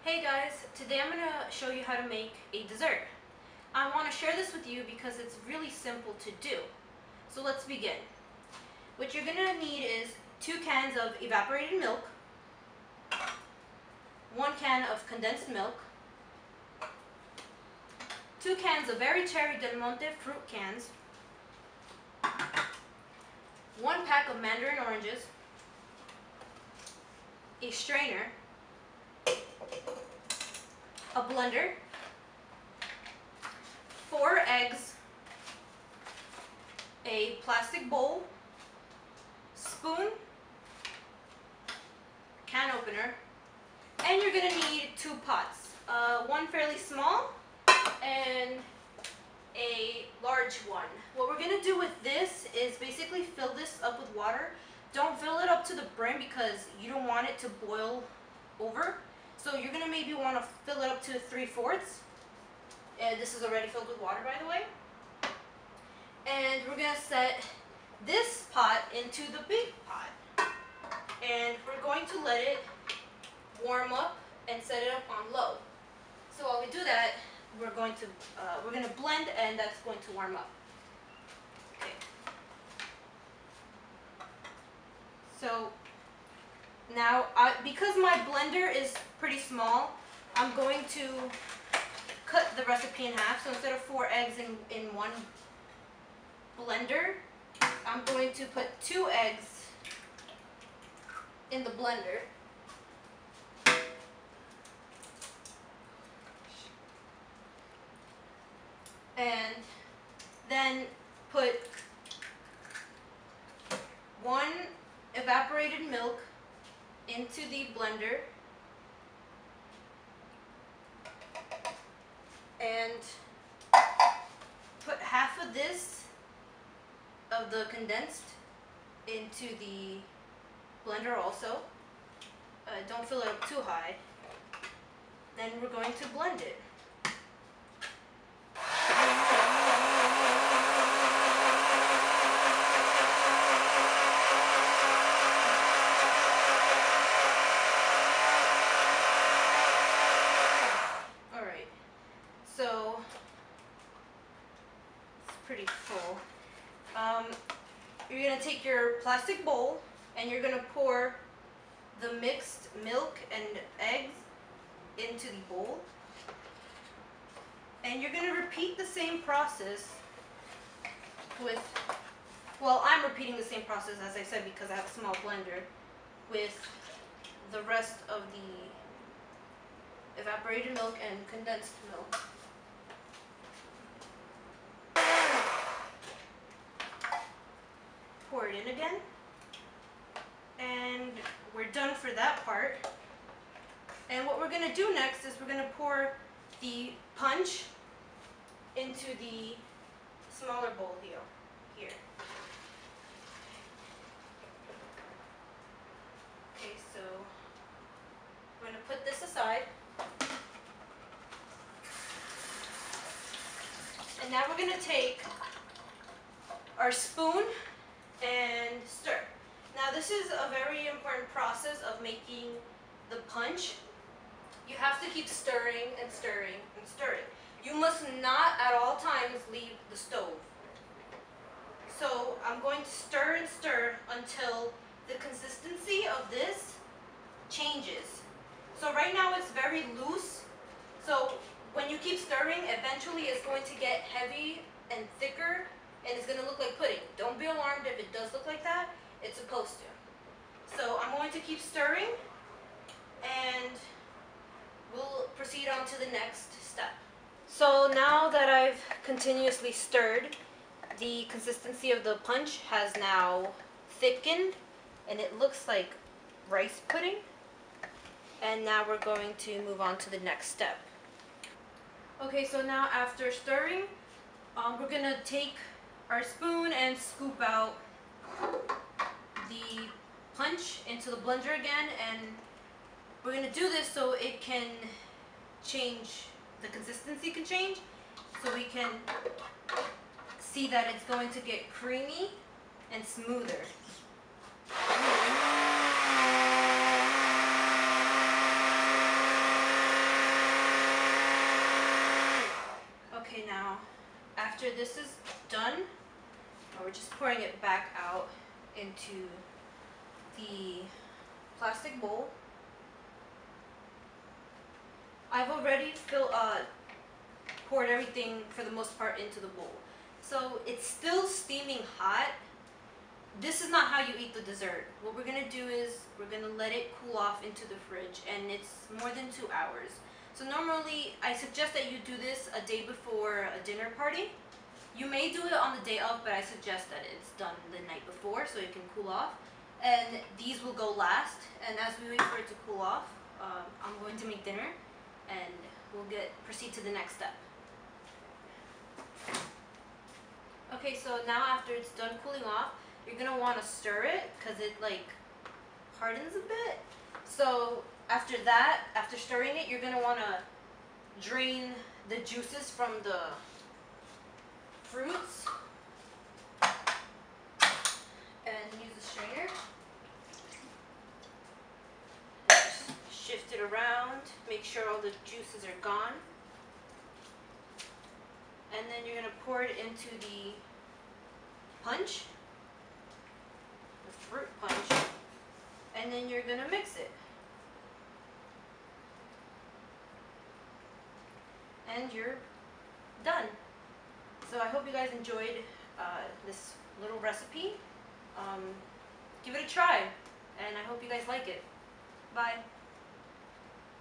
Hey guys, today I'm going to show you how to make a dessert. I want to share this with you because it's really simple to do. So let's begin. What you're going to need is 2 cans of evaporated milk, 1 can of condensed milk, 2 cans of Very Cherry Del Monte fruit cans, 1 pack of mandarin oranges, a strainer, a blender, 4 eggs, a plastic bowl, spoon, can opener, and you're going to need 2 pots. One fairly small and a large one. What we're going to do with this is basically fill this up with water. Don't fill it up to the brim because you don't want it to boil over. So you're going to maybe want to fill it up to 3/4. And this is already filled with water, by the way. And we're going to set this pot into the big pot. And we're going to let it warm up and set it up on low. So while we do that, we're going to blend, and that's going to warm up. Okay. So now, because my blender is pretty small, I'm going to cut the recipe in half. So instead of 4 eggs in one blender, I'm going to put 2 eggs in the blender. And then put 1 evaporated milk into the blender, and put half of this of the condensed into the blender also. Don't fill it up too high. Then we're going to blend it. Alright, so it's pretty full. You're going to take your plastic bowl and you're going to pour the mixed milk and eggs into the bowl. And you're going to repeat the same process with, well, I'm repeating the same process as I said because I have a small blender, with the rest of the evaporated milk and condensed milk. Pour it in again. And we're done for that part. And what we're going to do next is we're going to pour the punch into the smaller bowl here. Okay, so we're going to put this aside. And now we're going to take our spoon and stir. Now this is a very important process of making the punch. You have to keep stirring and stirring and stirring. You must not at all times leave the stove. So I'm going to stir and stir until the consistency of this changes. So right now it's very loose. So when you keep stirring, eventually it's going to get heavy and thicker, and it's going to look like pudding. Don't be alarmed if it does look like that. It's supposed to. So I'm going to keep stirring, and we'll proceed on to the next step. So now that I've continuously stirred, the consistency of the punch has now thickened, and it looks like rice pudding. And now we're going to move on to the next step. Okay, so now after stirring, we're going to take our spoon and scoop out the punch into the blender again, and we're going to do this so it can change, the consistency can change, so we can see that it's going to get creamy and smoother. after this is done, we're just pouring it back out into the plastic bowl. I've already poured everything for the most part into the bowl. So it's still steaming hot. This is not how you eat the dessert. What we're gonna do is we're gonna let it cool off into the fridge, and it's more than 2 hours. So normally I suggest that you do this a day before a dinner party. You may do it on the day of, but I suggest that it's done the night before so it can cool off. And these will go last, and as we wait for it to cool off, I'm going to make dinner, and we'll proceed to the next step. Okay, so now after it's done cooling off, you're gonna want to stir it because it like hardens a bit. So after that, after stirring it, you're gonna want to drain the juices from the fruits and use the strainer. Just shift it around, make sure all the juices are gone. And then you're going to pour it into the punch, the fruit punch, and then you're going to mix it. And you're done. So I hope you guys enjoyed this little recipe. Give it a try, and I hope you guys like it. Bye.